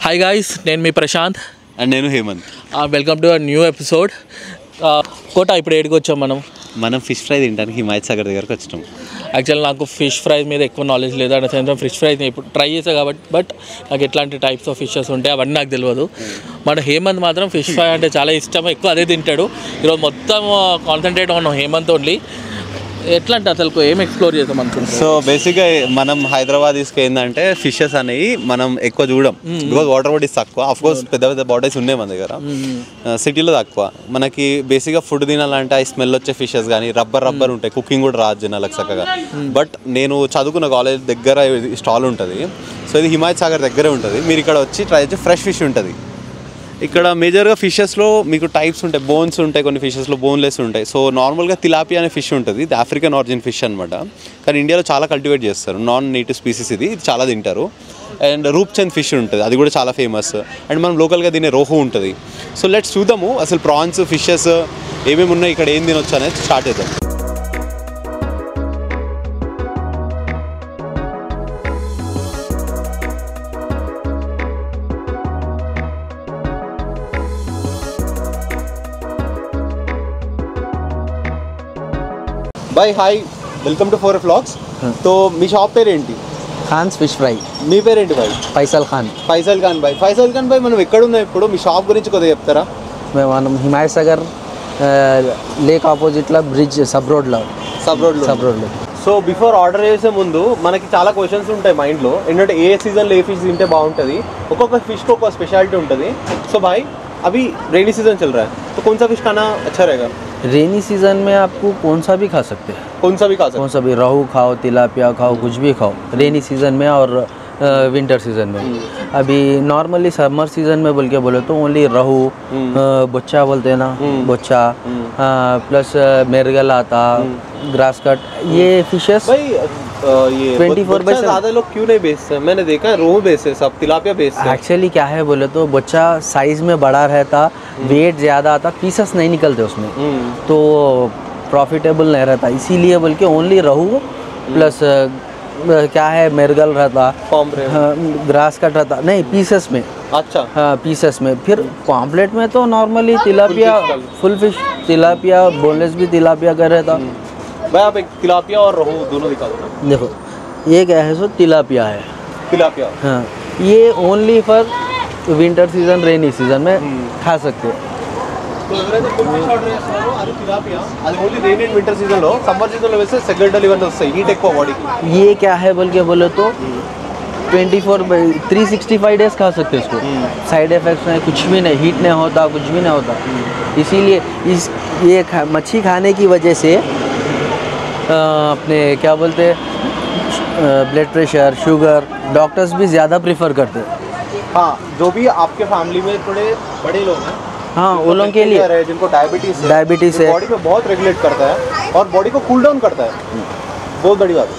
Hi guys, నేను మీ Prashanth and నేను Hemanth. Welcome to a new episode. కోట ఇప్పుడు ఏడికి వచ్చాం మనం ఫిష్ ఫ్రై తినడానికి హిమాయత్ సాగర్ దగ్గరకు వచ్చినాం. యాక్చువల్ నాకు ఫిష్ ఫ్రై మీద ఎక్కువ నాలెడ్జ్ లేదు అండ్ సాయంత్రం ఫిష్ ఫ్రై ఇప్పుడు ట్రై చేసాను కాబట్టి బట్ నాకు ఎట్లాంటి టైప్స్ ఆఫ్ ఫిషెస్ ఉంటాయి అవన్నీ నాకు తెలియదు. మన హేమంత్ మాత్రం ఫిష్ ఫ్రై అంటే చాలా ఇష్టం, ఎక్కువ అదే తింటాడు. ఈరోజు మొత్తం కాన్సన్ట్రేట్ ఉన్నాం హేమంత్ ఓన్లీ. ఎట్లా అంటే అసలు ఏం ఎక్స్ప్లోర్ చేద్దాం అనుకుంటున్నాం. సో బేసిక్గా మనం హైదరాబాద్ ఏంటంటే ఫిషెస్ అనేవి మనం ఎక్కువ చూడం, బికాజ్ వాటర్ బాడీస్ తక్కువ. అఫ్కోర్స్ పెద్ద పెద్ద బాడీస్ ఉన్నాయి మన దగ్గర, సిటీలో తక్కువ. మనకి బేసిక్గా ఫుడ్ తినాలంటే ఆ స్మెల్ వచ్చే ఫిషెస్ కానీ రబ్బర్ ఉంటాయి, కుకింగ్ కూడా రాదు జనాలకు చక్కగా. బట్ నేను చదువుకున్న కాలేజ్ దగ్గర స్టాల్ ఉంటుంది. సో ఇది హిమాయత్ సాగర్ దగ్గరే ఉంటుంది. మీరు ఇక్కడ వచ్చి ట్రై చేసి ఫ్రెష్ ఫిష్ ఉంటుంది. ఇక్కడ మేజర్గా ఫిషెస్లో మీకు టైప్స్ ఉంటాయి, బోన్స్ ఉంటాయి, కొన్ని ఫిషెస్లో బోన్లెస్ ఉంటాయి. సో నార్మల్గా తిలాపియా అనే ఫిష్ ఉంటుంది, ఇది ఆఫ్రికన్ ఆరిజిన్ ఫిష్ అనమాట. కానీ ఇండియాలో చాలా కల్టివేట్ చేస్తారు, నాన్ నేటివ్ స్పీసీస్ ఇది చాలా తింటారు. అండ్ రూప్చంద్ ఫిష్ ఉంటుంది, అది కూడా చాలా ఫేమస్. అండ్ మనం లోకల్గా తినే రోహు ఉంటుంది. సో లెట్స్ చూద్దాము అసలు ప్రాన్స్ ఫిషెస్ ఏమేమి ఉన్నాయి, ఇక్కడ ఏం తినొచ్చు అనేది స్టార్ట్ చేద్దాం. బాయ్, hi, welcome to 4 Vlogs. So మీ షాప్ పేరు ఏంటి? Khan's fish fry. మీ పేరేంటి బాయ్? ఫైసల్ ఖాన్. ఫైసల్ ఖాన్ బాయ్, మనం ఎక్కడున్నాం ఇప్పుడు? మీ షాప్ గురించి కొద్దిగా చెప్తారా? మనం హిమాయత్ సాగర్ లేక్ ఆపోజిట్లో బ్రిడ్జ్ సబ్ రోడ్లో. సో బిఫోర్ ఆర్డర్ చేసే ముందు మనకి చాలా క్వశ్చన్స్ ఉంటాయి మైండ్లో. ఏంటంటే ఏ సీజన్లో ఏ ఫిష్ తింటే బాగుంటుంది, ఒక్కొక్క ఫిష్కి ఒక్కొక్క స్పెషాలిటీ ఉంటుంది. సో బాయ్, अभी रेनी सीजन चल रहा है तो कौन सा फिश खाना अच्छा रहेगा? रेनी सीजन में आपको कौन सा भी खा सकते हैं, कौन सा भी खा सकते हैं, कौन सा भी, रोहू खाओ, तिलापिया खाओ, कुछ भी खाओ रेनी सीजन में और विंटर सीजन में. अभी नॉर्मली समर सीजन में बोल के बोले तो ओनली रोहू, बोच्चा बोलते हैं ना, बोच्चा प्लस मेरगल आता, ग्रास कट, ये फिशेस. भाई ये 24/7 ज़्यादा लोग क्यों नहीं बेचते हैं? मैंने देखा है रोहू बेचते हैं, सब तिलापिया बेचते हैं. एक्चुअली क्या है बोले तो बच्चा साइज में बड़ा रहता, वेट ज़्यादा आता, पीसेस नहीं निकलते उसमें, तो प्रॉफिटेबल नहीं रहता. इसीलिए बोल के ओनली रोहू प्लस क्या है मेरगल रहता, ग्रास कट रहता, नहीं पीसेस में. अच्छा, हाँ पीसेस में. फिर पॉम्पलेट में तो normally tilapia, full fish tilapia, boneless भी तिलापिया का रहता. भाई आप एक तिलापिया और रोहू दोनों दिखा दो ना. देखो ये क्या है, सो तिलापिया है. तिलापिया, हाँ, ये only for winter season rainy season में खा सकते हो. तो ఎవరైతే ఫుల్ ఫిష్ ఆర్డర్ చేస్తారో అది తిలాపియా, అది ఓన్లీ రెయిన్ అండ్ వింటర్ సీజన్లో. సమ్మర్ సీజన్లో వేస్తే సెకండ్ ఇవన్నీ వస్తాయి, హీట్ ఎక్కువ బాడీకి. ये क्या है बोल के बोले तो 365 डेज खा सकते हैं इसको. साइड इफेक्ट्स नहीं, कुछ भी नहीं, हीट नहीं होता, कुछ भी नहीं होता. इसीलिए ये मच्छी खाने की वजह से अपने क्या बोलते हैं ब्लड प्रेशर, शुगर, डॉक्टर्स भी ज़्यादा प्रेफर करते हैं. हाँ, जो भी आपके फैमिली में थोड़े बड़े लोग हैं, हाँ वो लोगों के लिए, जिनको डायबिटीज़ है, बॉडी में बहुत रेगुलेट करता है और बॉडी को कूल डाउन करता है. बहुत बड़ी बात है.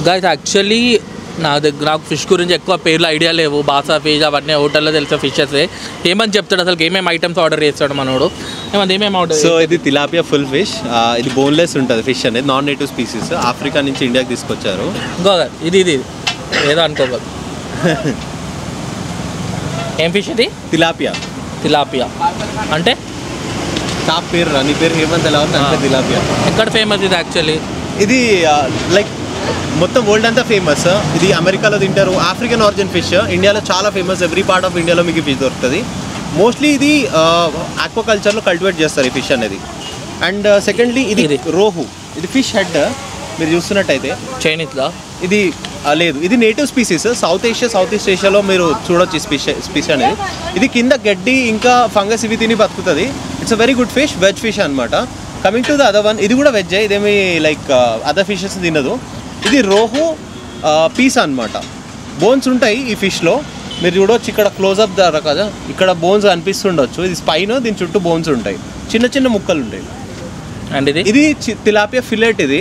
గాయ్స్, యాక్చువల్లీ నాకు ఫిష్ గురించి ఎక్కువ పేర్లు ఐడియా లేవు. బాసా ఫిష్ అవన్నీ హోటల్లో తెలిసే ఫిషెస్. ఏమని చెప్తాడు అసలు, ఏమేమి ఐటమ్స్ ఆర్డర్ చేస్తాడు మనోడు? ఏమేమి ఆర్డర్? సో ఇది తిలాపియా ఫుల్ ఫిష్, ఇది బోన్లెస్ ఉంటుంది ఫిష్ అనేది, నాన్ నేటివ్ స్పీసీస్, ఆఫ్రికా నుంచి ఇండియాకి తీసుకొచ్చారు. ఇది ఏదో అనుకోగలదు. ఏం ఫిష్ ఇది? తిలాపియా అంటే షాప్ పేరు, నీ పేరు హేమంత్ ఎలా ఉంది అంటే తిలాపియా. ఎక్కడ ఫేమస్ ఇది? యాక్చువల్లీ ఇది లైక్ మొత్తం వరల్డ్ అంతా ఫేమస్. ఇది అమెరికాలో తింటారు, ఆఫ్రికన్ ఆరిజిన్ ఫిష్. ఇండియాలో చాలా ఫేమస్, ఎవ్రీ పార్ట్ ఆఫ్ ఇండియాలో మీకు ఫిష్ దొరుకుతుంది. మోస్ట్లీ ఇది ఆక్వాకల్చర్లో కల్టివేట్ చేస్తారు ఈ ఫిష్ అనేది. అండ్ సెకండ్లీ ఇది రోహు, ఇది ఫిష్ హెడ్ మీరు చూస్తున్నట్టయితే. చైనీస్లో ఇది లేదు, ఇది నేటివ్ స్పీసీస్. సౌత్ ఈస్ట్ ఏషియాలో మీరు చూడొచ్చు ఈ స్పీష్ అనేది. ఇది కింద గడ్డి ఇంకా ఫంగస్ ఇవి తిని బతుకుతుంది. It's a very good fish, veg fish అనమాట. Coming to the other one, ఇది కూడా వెజ్, ఇదేమి లైక్ అదర్ ఫిషెస్ తినదు. ఇది రోహు పీస్ అనమాట. బోన్స్ ఉంటాయి ఈ ఫిష్లో, మీరు చూడవచ్చు ఇక్కడ క్లోజ్అప్ ద్వారా కదా, ఇక్కడ బోన్స్ కనిపిస్తుండొచ్చు. ఇది స్పైన్, దీని చుట్టూ బోన్స్ ఉంటాయి, చిన్న చిన్న ముక్కలు ఉంటాయి. అండ్ ఇది తిలాపియా ఫిలెట్ ఇది.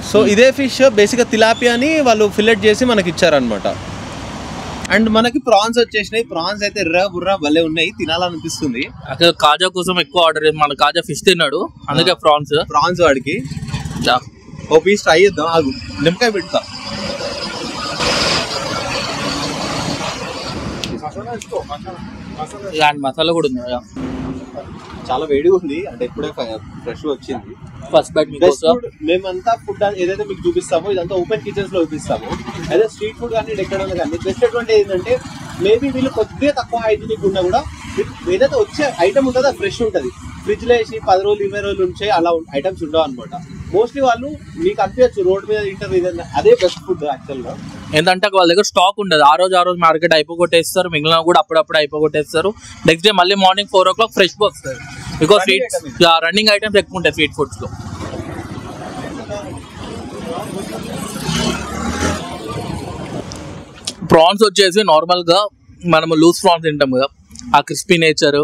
సో ఇదే ఫిష్ బేసిక్గా తిలాపియాని వాళ్ళు ఫిలెట్ చేసి మనకి ఇచ్చారనమాట. అండ్ మనకి ప్రాన్స్ వచ్చేసినాయి. ప్రాన్స్ అయితే ఎర్ర బుర్ర భలే ఉన్నాయి, తినాలనిపిస్తుంది. అసలు కాజా కోసం ఎక్కువ ఆర్డర్ చేసి మన కాజా ఫిష్ తిన్నాడు, అందుకే ప్రాన్స్ వాడికి ఓ పీస్ ట్రై చేద్దాం. ఆగు, నిమ్మకాయ పెడతా. మసాలా కూడా ఉంది, చాలా వేడిగా ఉంది. అంటే ఇప్పుడే ఫ్రెష్ వచ్చింది. ఫస్ట్ బైట్ మేమంతా ఫుడ్ ఏదైతే మీకు చూపిస్తామో ఇదంతా ఓపెన్ కిచెన్స్ లో చూపిస్తాము. అదే స్ట్రీట్ ఫుడ్ కానీ ఎక్కడ ఉన్నా కానీ బెస్ట్ అడ్వాంటేజ్ ఏంటంటే మేబీ వీళ్ళు కొద్దిగా తక్కువ హైజీనిక్ ఉన్నా కూడా ఏదైతే వచ్చే ఐటమ్ ఉంటుందో అది ఫ్రెష్ ఉంటుంది. ఫ్రిడ్జ్ లో వేసి 10 రోజులు 20 రోజులు ఉంచే అలా ఐటమ్స్ ఉండవు అనమాట. మోస్ట్లీ వాళ్ళు మీకు అనిపించచ్చు రోడ్ మీద తింటారు ఏదైనా, అదే బెస్ట్ ఫుడ్ యాక్చువల్ గా. ఏంటంటే వాళ్ళ దగ్గర స్టాక్ ఉండదు. ఆ రోజు మార్కెట్ అయిపోగొట్టేస్తారు, మిగిలిన కూడా అప్పుడప్పుడు అయిపోగొట్టేస్తారు. నెక్స్ట్ డే మళ్ళీ మార్నింగ్ 4 o'clock ఫ్రెష్ వస్తుంది. బికాస్ రన్నింగ్ ఐటమ్స్ ఎక్కువ ఉంటాయి స్ట్రీట్ ఫుడ్స్ లో. ప్రాన్స్ వచ్చేసి నార్మల్గా మనము లూజ్ ప్రాన్స్ తింటాం కదా, ఆ క్రిస్పీ నేచర్,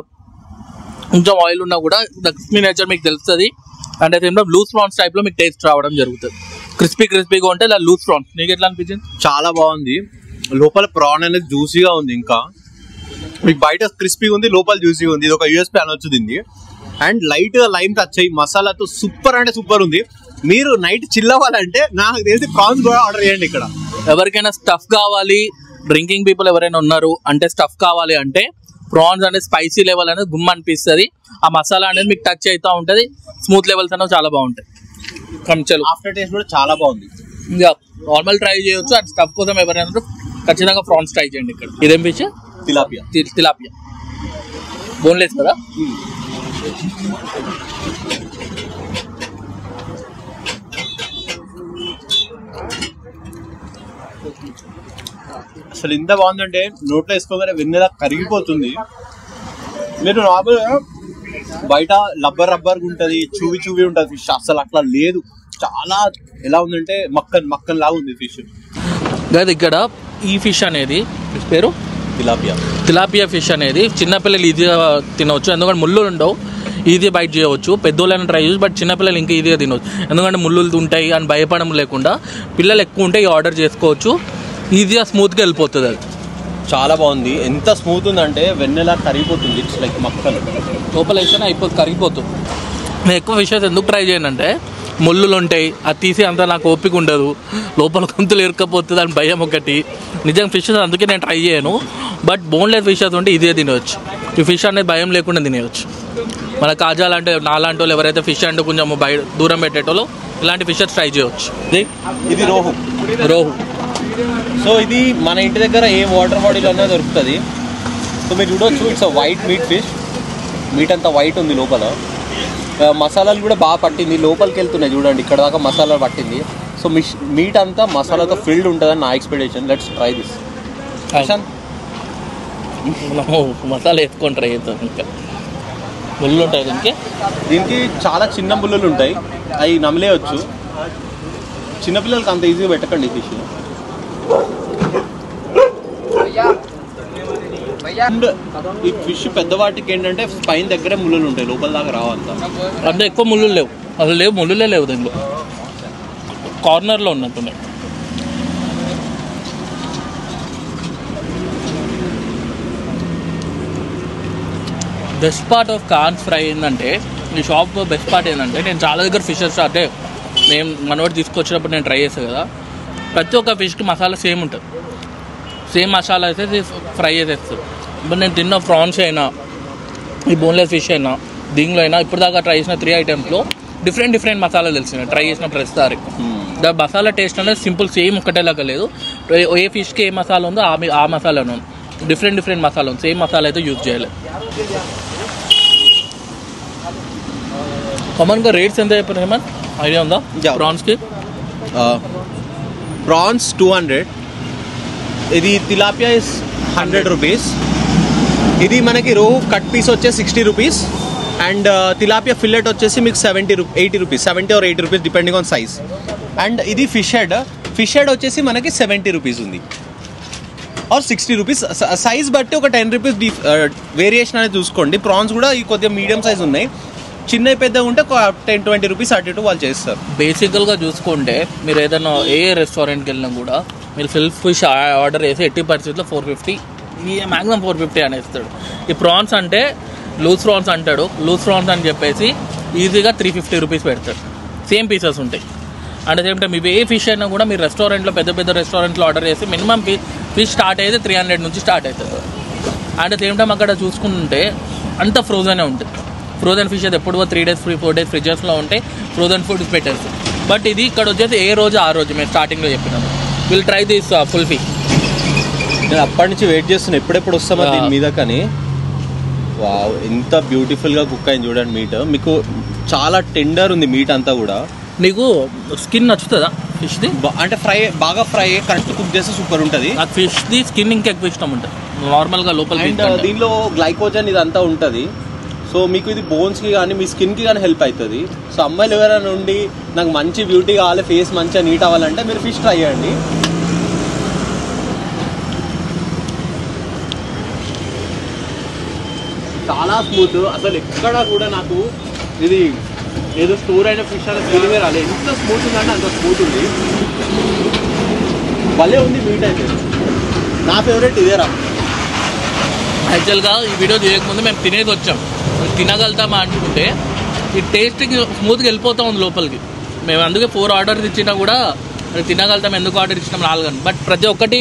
కొంచెం ఆయిల్ ఉన్నా కూడా క్రిస్పీ నేచర్ మీకు తెలుస్తుంది. అంటే సేమ్ లూజ్ ప్రాన్స్ టైప్లో మీకు టేస్ట్ రావడం జరుగుతుంది. క్రిస్పీగా ఉంటే ఇలా లూజ్ ప్రాన్స్. నీకు ఎట్లా అనిపించింది? చాలా బాగుంది. లోపల ప్రాన్ అనేది జ్యూసీగా ఉంది. ఇంకా మీకు బయట క్రిస్పీగా ఉంది, లోపల జ్యూసీగా ఉంది. ఇది ఒక యూఎస్పీ అనొచ్చు దీన్ని. అండ్ లైట్గా లైమ్ టచ్ అయ్యి మసాలాతో సూపర్ అంటే సూపర్ ఉంది. మీరు నైట్ చిల్ అవ్వాలంటే నాకు తెలిసి ప్రాన్స్ కూడా ఆర్డర్ చేయండి. ఇక్కడ ఎవరికైనా స్టఫ్ కావాలి, డ్రింకింగ్ పీపుల్ ఎవరైనా ఉన్నారు అంటే స్టఫ్ కావాలి అంటే ప్రాన్స్ అనేది స్పైసీ లెవెల్ అనేది గుమ్మ అనిపిస్తుంది. ఆ మసాలా అనేది మీకు టచ్ అవుతూ ఉంటుంది. స్మూత్ లెవెల్స్ అనేవి చాలా బాగుంటాయి. కంచెలు ఆఫ్టర్ టేస్ట్ కూడా చాలా బాగుంది. ఇంకా నార్మల్ ట్రై చేయొచ్చు. అండ్ స్టఫ్ కోసం ఎవరైనా ఖచ్చితంగా ప్రాన్స్ ట్రై చేయండి. ఇక్కడ ఇదేం ఫిష్? తిలాపియా బోన్లెస్ కదా. అసలు ఇంత బాగుందంటే నోట్లో వేసుకోగానే వెన్నెలా కరిగిపోతుంది. మీరు నార్మల్గా బయట రబ్బర్ ఉంటుంది, చూవి ఉంటుంది ఫిష్. అసలు అట్లా లేదు. చాలా ఎలా ఉందంటే మక్కన్ లాగా ఉంది ఫిష్. ఇక్కడ ఈ ఫిష్ అనేది పేరు తిలాపియా ఫిష్ అనేది చిన్నపిల్లలు ఈజీగా తినవచ్చు. ఎందుకంటే ముళ్ళులు ఉండవు, ఈజీ బైట్ చేయవచ్చు. పెద్దోళ్ళైనా ట్రై చేయవచ్చు, బట్ చిన్నపిల్లలు ఇంకా ఈజీగా తినవచ్చు. ఎందుకంటే ముళ్ళులు ఉంటాయి అని భయపడడం లేకుండా పిల్లలు ఎక్కువ ఉంటే ఆర్డర్ చేసుకోవచ్చు. ఈజీగా స్మూత్గా వెళ్ళిపోతుంది. అది చాలా బాగుంది. ఎంత స్మూత్ ఉందంటే వెన్నెలా కరిగిపోతుంది. ఇట్స్ లైక్ మక్కలు లోపల వేస్తేనే కరిగిపోతుంది. నేను ఎక్కువ ఫిషెస్ ఎందుకు ట్రై చేయను అంటే ముళ్ళులు ఉంటాయి, అది తీసి అంతా నాకు ఓపిక ఉండదు, లోపల గొంతులు ఇరుక్కపోతుంది అని భయం ఒకటి. నిజంగా ఫిషెస్ అందుకే నేను ట్రై చేయను. బట్ బోన్లెస్ ఫిషెస్ ఉంటే ఈజీగా తినవచ్చు. ఈ ఫిష్ అనేది భయం లేకుండా తినేయచ్చు. మన కాజా లాంటి నాలాంటి వాళ్ళు ఎవరైతే ఫిష్ అంటే కొంచెం దూరం పెట్టేటోళ్ళు ఇలాంటి ఫిషెస్ ట్రై చేయవచ్చు. ఇది రోహు. సో ఇది మన ఇంటి దగ్గర ఏ వాటర్ బాడీలో అన్నా దొరుకుతుంది. సో మీరు చూడవచ్చు, ఇట్స్ వైట్ ఫిష్. మీట్ అంతా వైట్ ఉంది లోపల. మసాలాలు కూడా బాగా పట్టింది, లోపలికి వెళ్తున్నాయి చూడండి. ఇక్కడ దాకా మసాలా పట్టింది. సో మీట్ అంతా మసాలాతో ఫిల్డ్ ఉంటుందని నా expectation. Let's try this. Masala వేసుకొని ట్రై చేద్దాం. ఇంకా ముళ్ళు ఉంటాయి దీనికి చాలా చిన్న ముళ్ళులు ఉంటాయి, అవి నమలేయచ్చు. చిన్నపిల్లలకి అంత ఈజీగా పెట్టకండి ఫిష్. అండ్ ఈ ఫిష్ పెద్దవాటికి ఏంటంటే పైన దగ్గరే ముళ్ళులు ఉంటాయి, లోపల దాకా రావంత. అంటే ఎక్కువ ముళ్ళు లేవు, అసలు లేవు, ముళ్ళులే లేవు. దీంట్లో కార్నర్లో ఉన్నట్టున్నాయి. Best part of corns fry ఏంటంటే, ఈ షాప్ బెస్ట్ పార్ట్ ఏంటంటే, నేను చాలా దగ్గర ఫిషెస్ అంటే మేము మనోడు తీసుకొచ్చినప్పుడు నేను ట్రై చేస్తాను కదా, ప్రతి ఒక్క ఫిష్కి మసాలా సేమ్ ఉంటుంది. సేమ్ మసాలా అయితే ఫ్రై చేసేస్తారు. ఇప్పుడు నేను తిన్న ప్రాన్స్ అయినా, ఈ బోన్లెస్ ఫిష్ అయినా, దీనిలో అయినా ఇప్పుడు దాకా ట్రై చేసిన 3 ఐటమ్స్లో డిఫరెంట్ మసాలాలు తెలిసినాయి ట్రై చేసిన ప్రతిసారి. దా మసాలా టేస్ట్ అనేది సింపుల్ సేమ్ ఒకటేలాగా లేదు. ఏ ఫిష్కి ఏ మసాలా ఉందో ఆ మసాలాను ఉంది. డిఫరెంట్ మసాలా ఉంది, సేమ్ మసాలా అయితే యూజ్ చేయలేదు. కామన్గా రేట్స్ ఎంత చెప్పారు హేమన్, ఐడియా ఉందా ప్రాన్స్కి? ప్రాన్స్ 200, ఇది తిలాపియా ఇస్ 100 రూపీస్. ఇది మనకి రోహు కట్ పీస్ వచ్చేసి 60 రూపీస్. అండ్ తిలాపియా ఫిల్లెట్ వచ్చేసి మీకు 70 or 80 rupees depending on size. And ఇది ఫిష్ ఫిష్ హెడ్ వచ్చేసి మనకి 70 రూపీస్ ఉంది ఆర్ 60 రూపీస్. సైజ్ బట్టి ఒక 10 రూపీస్ వేరియేషన్ అనేది చూసుకోండి. ప్రాన్స్ కూడా ఈ కొద్దిగా మీడియం సైజ్ ఉన్నాయి, చిన్న పెద్ద ఉంటే 10-20 రూపీస్ అటు ఇటు వాళ్ళు చేస్తారు. బేసికల్గా చూసుకుంటే మీరు ఏదైనా ఏ రెస్టారెంట్కి వెళ్ళినా కూడా మీరు ఫిష్ ఆర్డర్ చేసి 80% 450, మ్యాక్సిమం 450 అనేస్తాడు. ఈ ప్రాన్స్ అంటే లూజ్ ప్రాన్స్ అంటాడు, లూజ్ ప్రాన్స్ అని చెప్పేసి ఈజీగా 350 రూపీస్ పెడతాడు. సేమ్ పీసెస్ ఉంటాయి. అంటే సేమ్ ఇవి ఏ ఫిష్ అయినా కూడా మీరు రెస్టారెంట్లో పెద్ద రెస్టారెంట్లో ఆర్డర్ చేసి మినిమం ఫిష్ స్టార్ట్ అయితే 300 నుంచి స్టార్ట్ అవుతుంది. అంటే సేమ్ టైం అక్కడ చూసుకుంటే అంత ఫ్రోజనే ఉంటుంది. ఫ్రోజన్ ఫిష్ అయితే ఎప్పుడు 3 days 4 days ఫ్రిడ్జెస్లో ఉంటాయి, ఫ్రోజన్ ఫుడ్ పెట్టేస్తారు. బట్ ఇది ఇక్కడ వచ్చేసి ఏ రోజు ఆ రోజు మేము స్టార్టింగ్లో చెప్పినాము will try this full fish. నేను అప్పటి నుంచి వెయిట్ చేస్తున్నా ఎప్పుడెప్పుడు వస్తామా దీని మీద. కానీ వావ్ ఎంత బ్యూటిఫుల్గా కుక్ అయింది చూడండి. మీట్ మీకు చాలా టెండర్ ఉంది మీట్ అంతా కూడా. నీకు స్కిన్ నచ్చుతుందా ఫిష్ది? అంటే బాగా ఫ్రై కరెక్ట్ కుక్ చేస్తే సూపర్ ఉంటుంది. నాకు ఫిష్ది స్కిన్ ఇంకా ఎక్కువ ఇష్టం ఉంటుంది నార్మల్గా లోపల. దీనిలో గ్లైకోజన్ ఇదంతా ఉంటుంది. సో మీకు ఇది బోన్స్కి కానీ మీ స్కిన్కి కానీ హెల్ప్ అవుతుంది. సో అమ్మాయిలు ఎవరైనా ఉండి నాకు మంచి బ్యూటీ కావాలి, ఫేస్ మంచిగా నీట్ అవ్వాలంటే మీరు ఫిష్ ట్రై చేయండి. చాలా స్మూత్, అసలు ఎక్కడ కూడా నాకు ఇది ఏదో స్టోర్ అయిన ఫిష్ అనే ఫీలింగే రాలేదు. ఎంత స్మూత్ ఉందంటే అంత స్మూత్ ఉంది, భలే ఉంది మీట్ అయితే. నా ఫేవరెట్ ఇదేరా. యాక్చువల్గా ఈ వీడియో చేయకముందు మేము తినేది వచ్చాం, తినగలుగుతామా అనుకుంటే ఈ టేస్ట్కి స్మూత్గా వెళ్ళిపోతా ఉంది లోపలికి. మేము అందుకే 4 ఆర్డర్స్ ఇచ్చినా కూడా అది తినగలుగుతాం. ఎందుకు ఆర్డర్ ఇచ్చినాం 4 అని. బట్ ప్రతి ఒక్కటి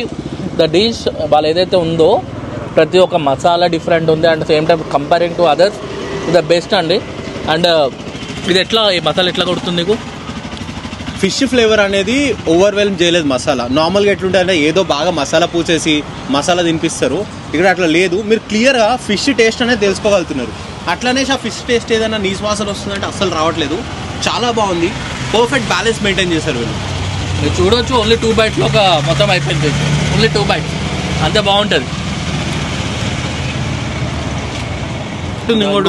ద డిష్ వాళ్ళు ఏదైతే ఉందో ప్రతి ఒక్క మసాలా డిఫరెంట్ ఉంది. And same time comparing to others the best అండి. అండ్ ఇది ఎట్లా ఈ మసాలా ఎట్లా కొడుతుంది నీకు? ఫిష్ ఫ్లేవర్ అనేది ఓవర్వెల్మ్ చేయలేదు మసాలా. నార్మల్గా ఎట్లుంటాయంటే ఏదో బాగా మసాలా పూసేసి మసాలా తినిపిస్తారు, ఇక్కడ అట్లా లేదు. మీరు క్లియర్గా ఫిష్ టేస్ట్ అనేది తెలుసుకోగలుగుతున్నారు. అట్లనే ఆ ఫిష్ టేస్ట్ ఏదైనా నీసు వాసన వస్తుందంటే అస్సలు రావట్లేదు. చాలా బాగుంది, పర్ఫెక్ట్ బ్యాలెన్స్ మెయింటైన్ చేశారు వీళ్ళు. మీరు చూడవచ్చు ఓన్లీ 2 bites ఒక మొత్తం అయిపోయింది. ఓన్లీ 2 bites అంతే బాగుంటుంది.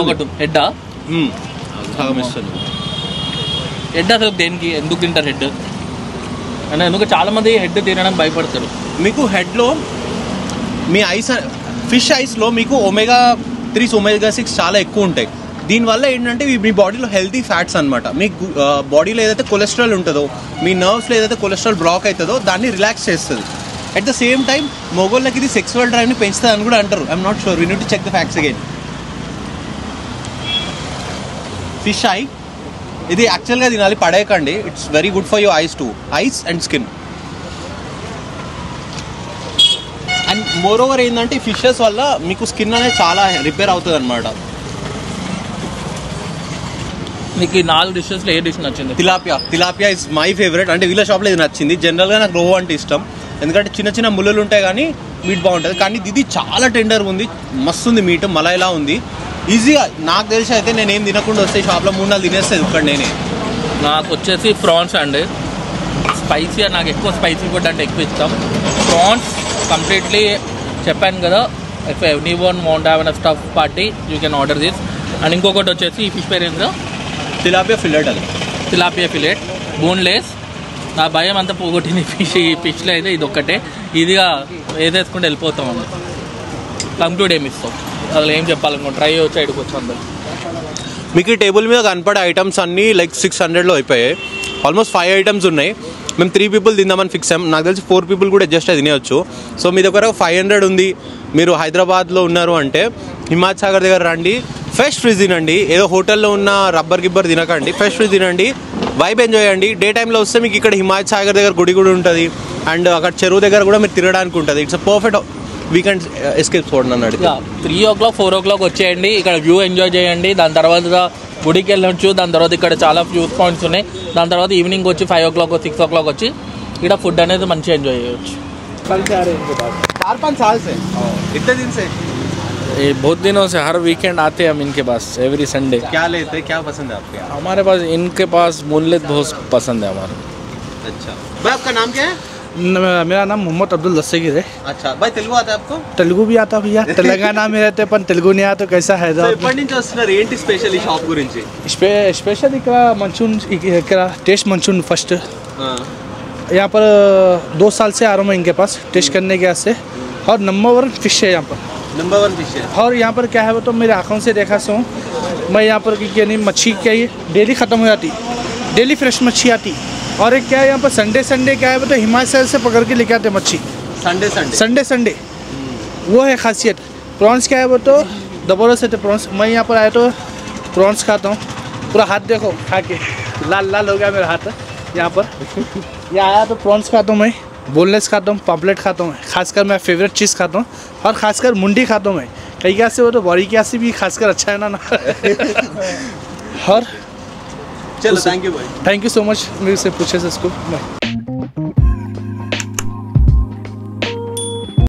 ఒకటి హెడ్ హెడ్ అసలు దేనికి ఎందుకు తింటారు హెడ్ అంటే? ఎందుకు చాలామంది హెడ్ తినడానికి భయపడతారు. మీకు హెడ్లో మీ ఐస్ ఫిష్ ఐస్లో మీకు omega-3 omega-6 చాలా ఎక్కువ ఉంటాయి. దీనివల్ల ఏంటంటే మీ బాడీలో హెల్తీ ఫ్యాట్స్ అనమాట. మీ బాడీలో ఏదైతే కొలెస్ట్రాల్ ఉంటుందో, మీ నర్వ్స్లో ఏదైతే కొలెస్ట్రాల్ బ్లాక్ అవుతుందో దాన్ని రిలాక్స్ చేస్తుంది. అట్ ద సేమ్ టైం మొగోళ్ళకి ఇది సెక్సువల్ డ్రైవ్ని పెంచుతుంది అని కూడా అంటారు. I'm not sure, we need to check the facts again. Fish eye ఇది యాక్చువల్గా తినాలి, పడేయకండి. It's very good for your eyes to eyes and skin. And moreover ఏంటంటే ఈ ఫిషెస్ వల్ల మీకు స్కిన్ అనేది చాలా రిపేర్ అవుతుంది అనమాట. మీకు ఈ 4 డిషెస్లో ఏ డిష్ నచ్చింది? Tilapia is my favourite. అంటే వీళ్ళ షాప్లో ఇది నచ్చింది. జనరల్గా నాకు రోహు అంటే ఇష్టం, ఎందుకంటే చిన్న చిన్న ముళ్ళలు ఉంటాయి కానీ మీట్ బాగుంటుంది. కానీ ఇది చాలా టెండర్ ఉంది, మస్తు ఉంది మీట్, మలైలా ఉంది. ఈజీగా నాకు తెలిసి అయితే నేను ఏం తినకుండా వస్తే షాప్లో 3-4 తినేస్తాను ఇక్కడ నేనే. నాకు వచ్చేసి ప్రాన్స్ అండి. స్పైసీ, నాకు ఎక్కువ స్పైసీ ఫుడ్ అంటే ఎక్కువ ఇష్టం. ప్రాన్స్ కంప్లీట్లీ చెప్పాను కదా, if any one want have a stuff party you can order this. And ఇంకొకటి వచ్చేసి ఈ ఫిష్ పేరు ఏందో? తిలాపియా ఫిలెట్. అది తిలాపియా ఫిలెట్, బోన్లెస్. నా భయం అంతా పోగొట్టింది ఫిష్లో అయితే ఇది ఒక్కటే. ఇదిగా వేసేసుకుంటే వెళ్ళిపోతాం అండి. కంక్లూడ్ ఏమి ఇస్తాం అసలు ఏం చెప్పాలనుకో, ట్రై వచ్చి ఇక్కడికి వచ్చి అందరు. మీకు ఈ టేబుల్ మీద కనపడే ఐటమ్స్ అన్నీ లైక్ 600లో అయిపోయాయి. ఆల్మోస్ట్ 5 ఐటమ్స్ ఉన్నాయి. మేము 3 people తిందామని ఫిక్స్ అయ్యాం. నాకు తెలిసి 4 people కూడా అడ్జస్ట్ అయి తినేయచ్చు. సో మీ దగ్గర 500 ఉంది, మీరు హైదరాబాద్లో ఉన్నారు అంటే హిమాయత్ సాగర్ దగ్గర రండి, ఫ్రెష్ ఫ్రిజ్ తినండి. ఏదో హోటల్లో ఉన్న రబ్బర్ గిబ్బర్ తినకండి, ఫ్రెష్ ఫ్రిజ్ తినండి, వైబ్ ఎంజాయ్ చేయండి. డే టైంలో వస్తే మీకు ఇక్కడ హిమాయత్ సాగర్ దగ్గర గుడి కూడా ఉంటుంది, అండ్ అక్కడ చెరువు దగ్గర కూడా మీరు తిరగడానికి ఉంటుంది. It's a perfect weekend escape spot అన్నాడు. 3 o'clock 4 o'clock వచ్చేయండి, ఇక్కడ వ్యూ ఎంజాయ్ చేయండి. దాని తర్వాత గుడికి వెళ్ళొచ్చు. దాని తర్వాత ఇక్కడ చాలా వ్యూ పాయింట్స్ ఉన్నాయి. దాని తర్వాత ఈవినింగ్ వచ్చి 5 o'clock 6 o'clock వచ్చి ఇక్కడ ఫుడ్ అనేది మంచిగా ఎంజాయ్ చేయవచ్చు. 4-5 साल से इतने दिन से ये बहुत दिनों से हर वीकेंड आते हैं हम इनके पास, एवरी संडे. क्या लेते हैं, क्या पसंद है आपके? हमारे पास इनके पास मूनलेत बहुत पसंद है हमारे. अच्छा भाई, आपका नाम क्या है? मेरा नाम मोहम्मद अब्दुल दस्तगीर है. अच्छा भाई, तेलुगु आता है आपको? तेलुगु भी आता भैया. तेलंगाना में रहते पण तेलुगु नहीं आता. कैसा है ఎప్పటి నుంచి వస్తున్నారు, ఏంటి స్పెషల్ ఈ షాప్ గురించి? స్పెషల్ ఇక్కడ మంచూన్, ఇక్కడ టేస్ట్ మంచూన్ ఫస్ట్ यहाँ पर 2 साल से आ रहा हूँ मैं इनके पास टेस्ट करने के वास्ते और नंबर 1 फिश है यहाँ पर। नंबर 1 फिश है। और यहाँ पर क्या है वो तो मेरे आँखों से देखा सो मैं यहाँ पर कि नहीं मच्छी क्या ये डेली ख़त्म हो जाती, डेली फ्रेश मच्छी आती। और एक क्या है यहाँ पर संडे क्या है वो तो हिमाचल से पकड़ के लेके आते मच्छी संडे वो है खासियत। प्रॉन्स क्या है वो तो ज़बरदस्त है प्रॉन्स। मैं यहाँ पर आया तो प्रॉन्स खाता हूँ, पूरा हाथ देखो खा के लाल लाल हो गया मेरा हाथ यहाँ पर। यहाँ आया तो प्रॉन्स खाता हूँ मैं, बोनलेस खाता हूँ, पापलेट खाता हूँ, खासकर मैं फेवरेट चीज़ खाता हूँ और खासकर मुंडी खाता हूँ मैं। कई क्या से वो तो बॉडी क्या से भी खासकर अच्छा है ना और चलो थैंक यू भाई। थैंक यू सो मच मेरे से पूछे से इसको।